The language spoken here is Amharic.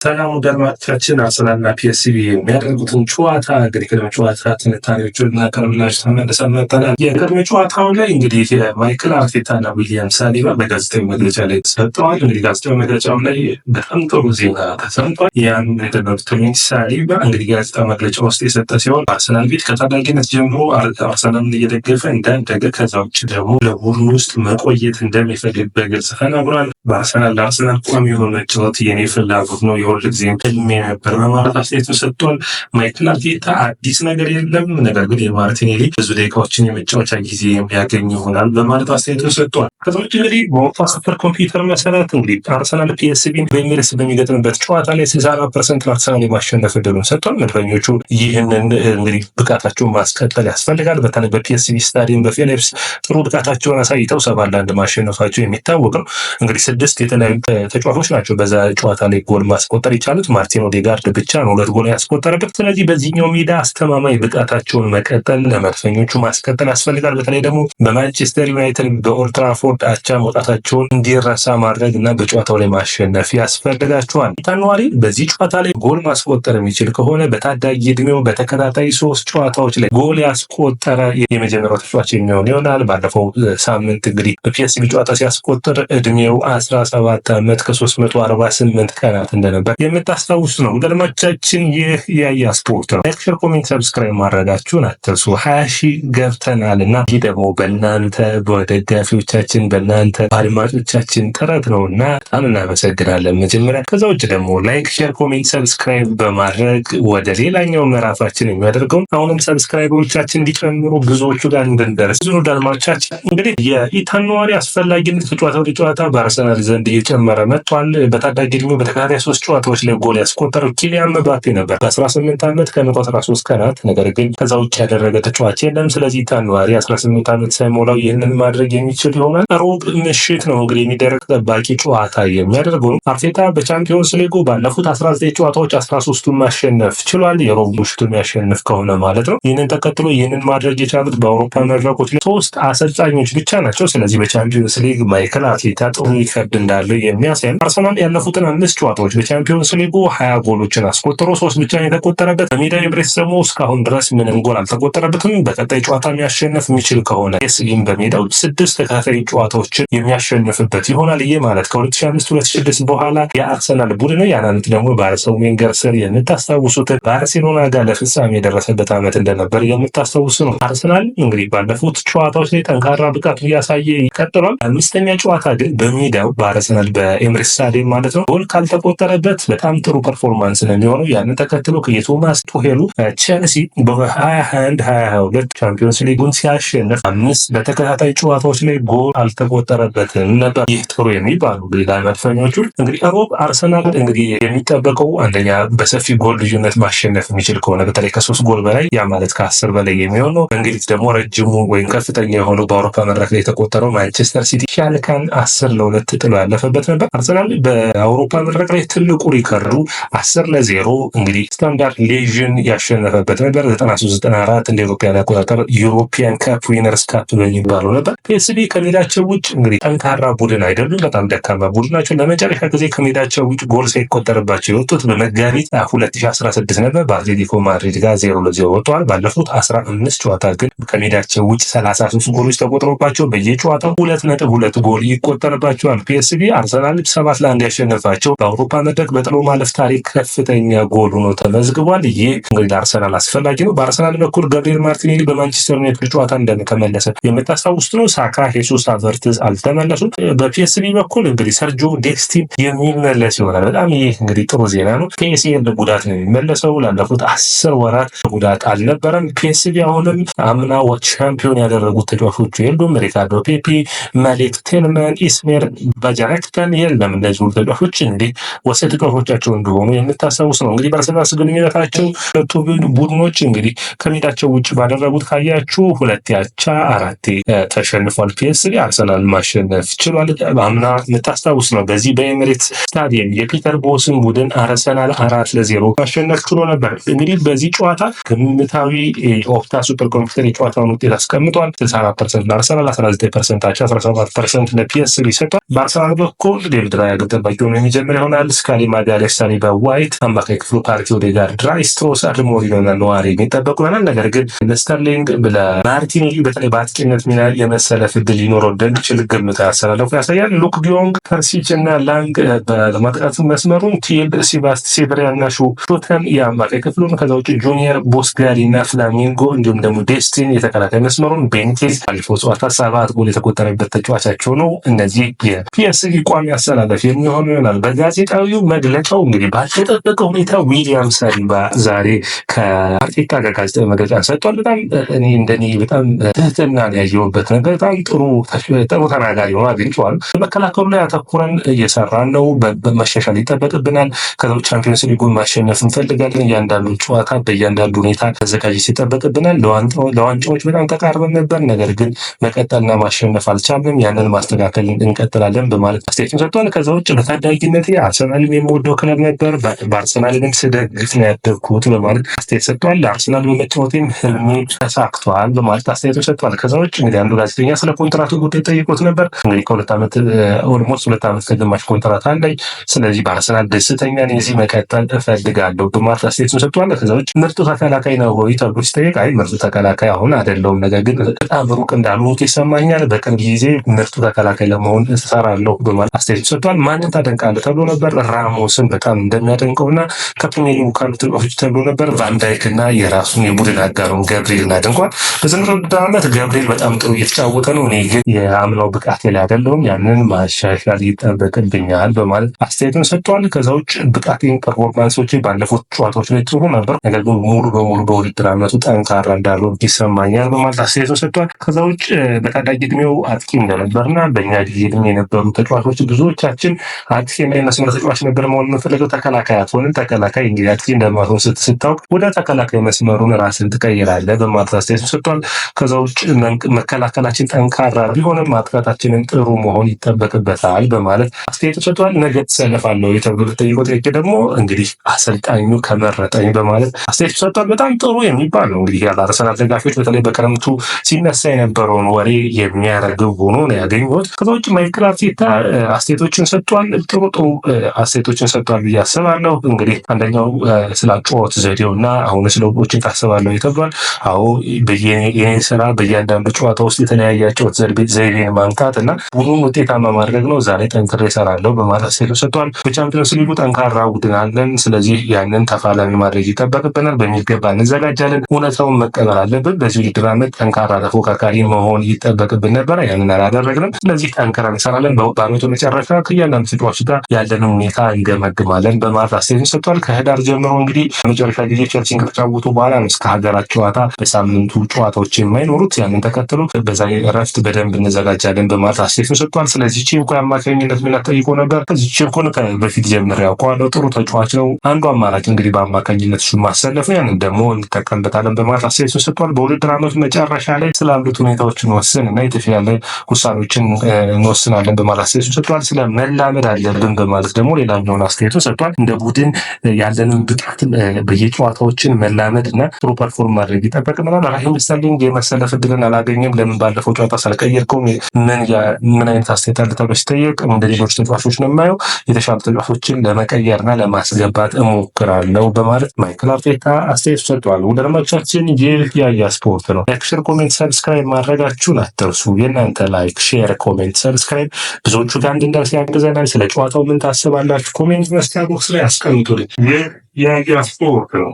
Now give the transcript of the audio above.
ሰላም አድማጮቻችን፣ አርሰናልና ፒኤስቪ የሚያደርጉትን ጨዋታ እንግዲህ ቅድመ ጨዋታ ትንታኔዎችን እናቀርብላችሁ ተመልሰን መጥተናል። የቅድመ ጨዋታው ላይ እንግዲህ ማይክል አርቴታና ዊሊያም ሳሊባ በጋዜጣዊ መግለጫ ላይ ተሰጥተዋል። እንግዲህ ጋዜጣዊ መግለጫው ላይ በጣም ጥሩ ዜና ተሰምቷል። ያን ምንድነው ሳሊባ እንግዲህ ጋዜጣ መግለጫ ውስጥ የሰጠ ሲሆን አርሰናል ቤት ከታዳጊነት ጀምሮ አርሰናልን እየደገፈ እንዳደገ ከዛ ውጭ ደግሞ ለቡድኑ ውስጥ መቆየት እንደሚፈልግ በግልጽ ተናግሯል። ለአርሰናል ቋሚ የሆነ መጫወት የኔ ፍላጎት ነው ሁል ጊዜም ህልሜ ነበር በማለት አስተያየቱን ሰጥቷል። ማይክል አርቴታ አዲስ ነገር የለም፣ ነገር ግን የማርቲኔሊ ብዙ ደቂቃዎችን የመጫወቻ ጊዜ የሚያገኝ ይሆናል በማለት አስተያየቱን ሰጥቷል። ከዛ ውጭ እንግዲህ በወፋ ሱፐር ኮምፒውተር መሰረት እንግዲህ አርሰናል ፒኤስቪን በኤሚሬትስ በሚገጥምበት ጨዋታ ላይ 64% ለአርሰናል የማሸነፍ እድሉን ሰጥቷል። መድፈኞቹ ይህንን እንግዲህ ብቃታቸውን ማስቀጠል ያስፈልጋል። በተለይ በፒኤስቪ ስታዲየም በፊሊፕስ ጥሩ ብቃታቸውን አሳይተው 7-1 ማሸነፋቸው የሚታወቅ ነው። እንግዲህ 6 የተለያዩ ተጫዋቾች ናቸው በዛ ጨዋታ ላይ ጎል ማስቆጠር የቻሉት። ማርቲን ኦዴጋርድ ብቻ ነው 2 ጎል ያስቆጠረበት። ስለዚህ በዚህኛው ሜዳ አስተማማኝ ብቃታቸውን መቀጠል ለመድፈኞቹ ማስቀጠል ያስፈልጋል። በተለይ ደግሞ በማንቸስተር ዩናይትድ በኦልድ ትራፎርድ አቻ መውጣታቸውን እንዲረሳ ማድረግ እና በጨዋታው ላይ ማሸነፍ ያስፈልጋቸዋል። ታንዋሪ በዚህ ጨዋታ ላይ ጎል ማስቆጠር የሚችል ከሆነ በታዳጊ እድሜው በተከታታይ 3 ጨዋታዎች ላይ ጎል ያስቆጠረ የመጀመሪያው ተጫዋች የሚሆን ይሆናል። ባለፈው ሳምንት እንግዲህ በፒኤስቪ ጨዋታ ሲያስቆጥር እድሜው 17 ዓመት ከ348 ቀናት እንደነበር የምታስታውሱ ነው። አድማጮቻችን ይህ ያያ ስፖርት ነው። ሌክቸር፣ ኮሜንት፣ ሰብስክራይብ ማድረጋችሁን አትርሱ። 20,000 ገብተናል እና ይህ ደግሞ በእናንተ በደጋፊዎቻችን በእናንተ በአድማጮቻችን ጥረት ነው እና በጣም እናመሰግናለን መጀመሪያ። ከዛ ውጭ ደግሞ ላይክ፣ ሼር፣ ኮሜንት፣ ሰብስክራይብ በማድረግ ወደ ሌላኛው ምዕራፋችን የሚያደርገውን አሁንም ሰብስክራይበሮቻችን እንዲጨምሩ ብዙዎቹ ጋር እንድንደርስ ብዙ አድማጮቻችን እንግዲህ የኢታን ነዋሪ አስፈላጊነት ከጨዋታ ወደ ጨዋታ በአርሰናል ዘንድ እየጨመረ መጥቷል። በታዳጊ እድሜው በተከታታይ 3 ጨዋታዎች ላይ ጎል ያስቆጠረው ኪሊያን ምባፔ ነበር በ18 ዓመት ከ113 ቀናት። ነገር ግን ከዛ ውጭ ያደረገ ተጫዋች የለም። ስለዚህ ታንዋሪ 18 ዓመት ሳይሞላው ይህንን ማድረግ የሚችል ይሆናል። ሮብ ምሽት ነው እንግዲህ የሚደረግ ጠባቂ ጨዋታ የሚያደርገው። አርቴታ በቻምፒዮንስ ሊጉ ባለፉት 19 ጨዋታዎች 13ቱን ማሸነፍ ችሏል። የሮብ ምሽቱ የሚያሸንፍ ከሆነ ማለት ነው። ይህንን ተከትሎ ይህንን ማድረግ የቻሉት በአውሮፓ መድረኮች ላይ 3 አሰልጣኞች ብቻ ናቸው። ስለዚህ በቻምፒዮንስ ሊግ ማይክል አርቴታ ጥሩ ሪከርድ እንዳለው የሚያሳይ ነው። አርሰናል ያለፉትን 5 ጨዋታዎች በቻምፒዮንስ ሊጉ 20 ጎሎችን አስቆጥሮ 3 ብቻ የተቆጠረበት። በሜዳ ኤምሬትስ ደግሞ እስካሁን ድረስ ምንም ጎል አልተቆጠረበትም። በቀጣይ ጨዋታ የሚያሸንፍ የሚችል ከሆነ ፒኤስቪን በሜዳው 6 ተከታታይ ጨዋታዎችን የሚያሸንፍበት ይሆናል። ይህ ማለት ከ2005-2006 በኋላ የአርሰናል ቡድን ያን ዓመት ደግሞ በአርሰን ዌንገር ስር የምታስታውሱትን ባርሴሎና ጋር ለፍጻሜ የደረሰበት ዓመት እንደነበር የምታስታውሱ ነው። አርሰናል እንግዲህ ባለፉት ጨዋታዎች ላይ ጠንካራ ብቃቱ እያሳየ ይቀጥሏል። 5ኛ ጨዋታ ግን በሜዳው በአርሰናል በኤምሬትስ ስታዲየም ማለት ነው ጎል ካልተቆጠረበት በጣም ጥሩ ፐርፎርማንስ ነው የሚሆነው። ያንን ተከትሎ የቶማስ ቱሄሉ ቼልሲ በ2021-2022 ቻምፒዮንስ ሊጉን ሲያሸንፍ 5 በተከታታይ ጨዋታዎች ላይ ጎል አልተቆጠረበትም ነበር። ይህ ጥሩ የሚባሉ ሌላ መድፈኞቹ እንግዲህ ሮብ አርሰናል እንግዲህ የሚጠበቀው አንደኛ በሰፊ ጎል ልዩነት ማሸነፍ የሚችል ከሆነ በተለይ ከ3 ጎል በላይ ያ ማለት ከ10 በላይ የሚሆን ነው። እንግዲህ ደግሞ ረጅሙ ወይም ከፍተኛ የሆነው በአውሮፓ መድረክ ላይ የተቆጠረው ማንቸስተር ሲቲ ሻልካን 10-2 ጥሎ ያለፈበት ነበር። አርሰናል በአውሮፓ መድረክ ላይ ትልቁ ሪከርዱ 10-0 እንግዲህ ስታንዳርድ ሌዥን ያሸነፈበት ነበር። 93-94 እንደ ኢሮፒያን አቆጣጠር ዩሮፒያን ካፕ ዊነርስ ካፕ በሚባለው ነበር። ፒኤስቪ ከሜዳቸው ውጭ እንግዲህ ጠንካራ ቡድን አይደሉም፣ በጣም ደካማ ቡድን ናቸው። ለመጨረሻ ጊዜ ከሜዳቸው ውጭ ጎል ሳይቆጠርባቸው የወጡት በመጋቢት 2016 ነበር። በአትሌቲኮ ማድሪድ ጋር 0-0 ወጥተዋል። ባለፉት 15 ጨዋታ ግን ከሜዳቸው ውጭ 33 ጎሎች ተቆጥሮባቸው በየጨዋታው 2.2 ጎል ይቆጠርባቸዋል። ፒኤስቪ አርሰናል 7-1 ያሸነፋቸው በአውሮፓ መድረክ በጥሎ ማለፍ ታሪክ ከፍተኛ ጎል ሆኖ ተመዝግቧል። ይህ እንግዲህ ለአርሰናል አስፈላጊ ነው። በአርሰናል በኩል ገብርኤል ማርቲኔሊ በማንቸስተር ዩናይትድ ጨዋታ እንደተመለሰ የምታስታውሱት ነው። ሳካ፣ ሄሱስ፣ ሃቨርትዝ አልተመለሱም። በፒኤስቪ በኩል እንግዲህ ሰርጆ ዴክስቲን የሚመለስ ይሆናል። በጣም ይህ እንግዲህ ጥሩ ዜና ነው። ፒኤስቪ ጉዳት ነው የሚመለሰው። ላለፉት 10 ወራት ጉዳት አልነበረም። ፒኤስቪ አሁንም አምና ቻምፒዮን ያደረጉት ተጫዋቾቹ የሉም። ሪካርዶ ፔፒ፣ ማሌክ ቴልመን፣ ኢስሜር ባጃረክተን የለም። እነዚህ ሁሉ ተጫዋቾች እንግዲህ ወሳኝ ተጫዋቾቻቸው እንደሆኑ የምታስታውስ ነው። እንግዲህ በእርስ በርስ ግንኙነታቸው ሁለቱ ቡድኖች እንግዲህ ከሜዳቸው ውጭ ባደረጉት ካያችሁ 2-4 ተሸንፏል። ፒኤስቪ አርሰናል ማሸነፍ ችሏል። አምና የምታስታውስ ነው። በዚህ በኤሚሬትስ ስታዲየም የፒተር ቦስን ቡድን አርሰናል 4-0 ማሸነፍ ችሎ ነበር። እንግዲህ በዚህ ጨዋታ ግምታዊ ኦፕታ ሱፐር ኮምፒውተር የጨዋታውን ውጤት አስቀምጧል። 64% ለአርሰናል፣ 19% አቻ፣ 17% ለፒኤስቪ ሰጥቷል። በአርሰናል በኩል ዴቪድ ራያ ግብ ጠባቂ ሆኖ የሚጀምር ይሆናል። ስካሊ ማጋሌሽ፣ ሳሊባ፣ ዋይት፣ አማካይ ክፍሉ ፓርቲ፣ ኦዴጋርድ፣ ራይስ፣ ትሮሳርድ፣ ሞሪኖና ነዋሪ የሚጠበቁ ይሆናል። ነገር ግን ለስተርሊንግ ለማርቲኔሊ በተለይ በአጥቂነት ሚና የመሰለፍ ዕድል ሊኖረው እንደሚችል ግምት ያሰላለፉ ያሳያል። ሉክ ዲዮንግ፣ ፐርሲች እና ላንግ በማጥቃት መስመሩን፣ ቲል፣ ሴቨሪያ እና ሾተን የአማካይ ክፍሉን፣ ከዛ ውጭ ጁኒየር፣ ቦስጋሊ እና ፍላሚንጎ እንዲሁም ደግሞ ዴስቲን የተከላካይ መስመሩን፣ ቤንቴዝ ባለፈው ጨዋታ 7 ጎል የተቆጠረበት ተጫዋቻቸው ነው። እነዚህ የፒኤስጂ ቋሚ አሰላለፍ የሚሆኑ ይሆናል። በጋዜጣዊው መግለጫው እንግዲህ ባልተጠበቀ ሁኔታ ዊሊያም ሳሊባ ዛሬ ከአርቴታ ጋር ጋዜጣዊ መግለጫ ሰጥቷል። እንደኔ በጣም ትህትና ያየሁበት ነገር በጣም ጥሩ ተናጋሪ ሆኖ አግኝቼዋለሁ። በመከላከሉ ላይ አተኩረን እየሰራን ነው። በመሻሻል ይጠበቅብናል። ከዛ ቻምፒዮንስ ሊጉን ማሸነፍ እንፈልጋለን። እያንዳንዱ ጨዋታ በእያንዳንዱ ሁኔታ ተዘጋጅ ይጠበቅብናል። ለዋንጫዎች በጣም ተቃርበን ነበር፣ ነገር ግን መቀጠልና ማሸነፍ አልቻልንም። ያንን ማስተካከል እንቀጥላለን በማለት አስተያየቱን ሰጥቷል። ከዛ ውጭ በታዳጊነቴ አርሰናልን የምወደው ክለብ ነበር፣ በአርሰናልንም ስደግፍ ነው ያደግኩት በማለት አስተያየት ሰጥቷል። ለአርሰናል በመጫወቴም ህልሜ ተሳክቷል በማለት አስተያየቱን ሰጥቷል። ከዛ ውጭ እንግዲህ አንዱ ጋዜጠኛ ስለ ኮንትራቱ ጉዳይ ጠይቆት ነበር። እንግዲህ ከ2 ዓመት ኦልሞስት 2 ዓመት ከግማሽ ኮንትራት አለኝ፣ ስለዚህ በአርሰናል ደስተኛ ነኝ፣ እዚህ መቀጠል እፈልጋለሁ በማለት አስተያየቱን ሰጥቷል። ከዛ ውጭ ምርጡ ተከላካይ ነው ወይ ተብሎ ሲጠየቅ አይ ምርጡ ተከላካይ አሁን አይደለሁም፣ ነገር ግን በጣም ሩቅ እንዳልሆንኩ ይሰማኛል፣ በቅርብ ጊዜ ምርጡ ተከላካይ ለመሆን እሰራለሁ በማለት አስተያየት ሰጥቷል። ማንን ታደንቃለህ ተብሎ ነበር። ራሞስን በጣም እንደሚያደንቀውና ከፕሪሚየር ሊጉ ካሉ ተጫዋቾች ተብሎ ነበር። ቫንዳይክና የራሱን የቡድን አጋሩን ገብርኤልን አድንቋል። በዘንድሮው ዓመት ገብርኤል በጣም ጥሩ እየተጫወተ ነው፣ እኔ ግን የአምናው ብቃቴ ላይ አይደለሁም፣ ያንን ማሻሻል ይጠበቅብኛል በማለት አስተያየቱን ሰጥቷል። ከዛ ውጭ ብቃቴን ፐርፎርማንሶች ባለፉት ጨዋታዎች ላይ ጥሩ ነበር፣ ነገር ግን ሙሉ በሙሉ በውድድር ዓመቱ ጠንካራ እንዳልሆን ይሰማኛል በማለት አስተያየቱን ሰጥቷል። ከዛ ውጭ በታዳጊ እድሜው አጥቂ እንደነበርና በእኛ ጊዜ እድሜ የነበሩ ተጫዋቾች ብዙዎቻችን አጥቂ ላይ መስመር ተጫዋች ነበር መሆን የምንፈልገው፣ ተከላካይ አትሆንም። ተከላካይ እንግዲህ አጥቂ እንደማትሆን ስታውቅ ወደ ተከላካይ መስመሩን ራስን ትቀይራለህ በማለት አስተያየቱን ሰጥቷል። ከዛ ውጭ መከላከላችን ጠንካራ ቢሆንም ማጥቃታችንን ጥሩ መሆን ይጠበቅበታል በማለት አስተያየቱን ሰጥቷል። ነገ ተሰለፋለሁ ተብሎ ለጠየቀው ጥያቄ ደግሞ እንግዲህ አሰልጣኙ ከመረጠኝ በማለት አስተያየቱን ሰጥቷል። በጣም ጥሩ የሚባል ነው። እንግዲህ የአርሰናል ደጋፊዎች በተለይ በክረምቱ ሲነሳ የነበረውን ወሬ የሚያረግብ ሆኖ ነው ያገኘሁት። ከዛ ውጭ ማይክል አርቴታ አስተያየቶችን ሰጥቷል። ጥሩ አስተያየቶችን ሰጥቷል ብዬ አስባለሁ። እንግዲህ አንደኛው ስለ አጨዋወት ዘዴው እና አሁን ስለ ውጮችን ታስባለሁ ተብሏል። አዎ የኔ ስራ በእያንዳንዱ ጨዋታ ውስጥ የተለያየ አጨዋወት ዘይቤን ማምጣት እና ቡድኑን ውጤታማ ማድረግ ነው። ዛሬ ጠንክሬ እሰራለሁ በማለት አስተያየቱን ሰጥቷል። በቻምፒዮንስ ሊጉ ጠንካራ ቡድን አለን፣ ስለዚህ ያንን ተፋላሚ ማድረግ ይጠበቅብናል፣ በሚገባ እንዘጋጃለን፣ እውነታውን መቀበል አለብን። በዚህ ውድድር ዓመት ጠንካራ ተፎካካሪ መሆን ይጠበቅብን ነበር፣ ያንን አላደረግንም። ስለዚህ ጠንክረን እንሰራለን፣ በዓመቱ መጨረሻ ከእያንዳንዱ ተጫዋች ጋር ያለንን ሁኔታ እንገመግማለን በማለት አስተያየቱን ሰጥቷል። ከህዳር ጀምሮ እንግዲህ በመጨረሻ ጊዜ ቸልሲን ከተጫወቱ በኋላ ነው እስከ ሀገራት ጨዋታ በሳምንቱ ጨዋታዎች የማይኖሩት። ያንን ተከትሎ በዛ እረፍት በደንብ እንዘጋጃለን በማለት አስተያየቱን ሰጥቷል። ስለዚህ ቺንኮ የአማካኝነት ሚና ጠይቆ ነበር። ከዚህ ቺንኮን በፊት ጀምሬ ያውቀዋለሁ፣ ጥሩ ተጫዋች ነው፣ አንዱ አማራጭ እንግዲህ በአማካኝነት እሱን ማሰለፍ ነው፣ ያንን ደግሞ እንጠቀምበታለን በማለት አስተያየቱን ሰጥቷል። በውድድር ዓመቱ መጨረሻ ላይ ስላሉት ሁኔታዎች እንወስን እና የተሻለ ውሳኔዎችን እንወስናለን በማለት አስተያየቱን ሰጥቷል። ስለ መላመድ አለብን በማለት ደግሞ ሌላኛውን አስተያየቱን ሰጥቷል። እንደ ቡድን ያለንን ብቃት በየጨዋታዎችን መላመድ እና ጥሩ ፐርፎርም ማድረግ ይጠበቅብናል። ራሂም ስተርሊንግ የመሰለፍ እድልን አላገኘም፣ ለምን ባለፈው ጨዋታ ሳልቀየርከው ምን አይነት አስተያየት አለ ተብሎ ሲጠየቅ እንደ ሌሎች ተጫዋቾች ነው የማየው፣ የተሻሉ ተጫዋቾችን ለመቀየርና ለማስገባት እሞክራለሁ በማለት ማይክል አርቴታ አስተያየት ሰጥቷል። ወደ አድማጮቻችን ይህ ያያ ስፖርት ነው። ላይክ፣ ሼር፣ ኮሜንት፣ ሰብስክራይብ ማድረጋችሁን አትርሱ። የእናንተ ላይክ፣ ሼር፣ ኮሜንት፣ ሰብስክራይብ ብዙዎቹ ጋር እንድንደርስ ያግዘናል። ስለ ጨዋታው ምን ታስባላችሁ? ኮሜንት መስጫ ቦክስ ላይ አስቀምጡልኝ። ይህ ያያ ስፖርት ነው።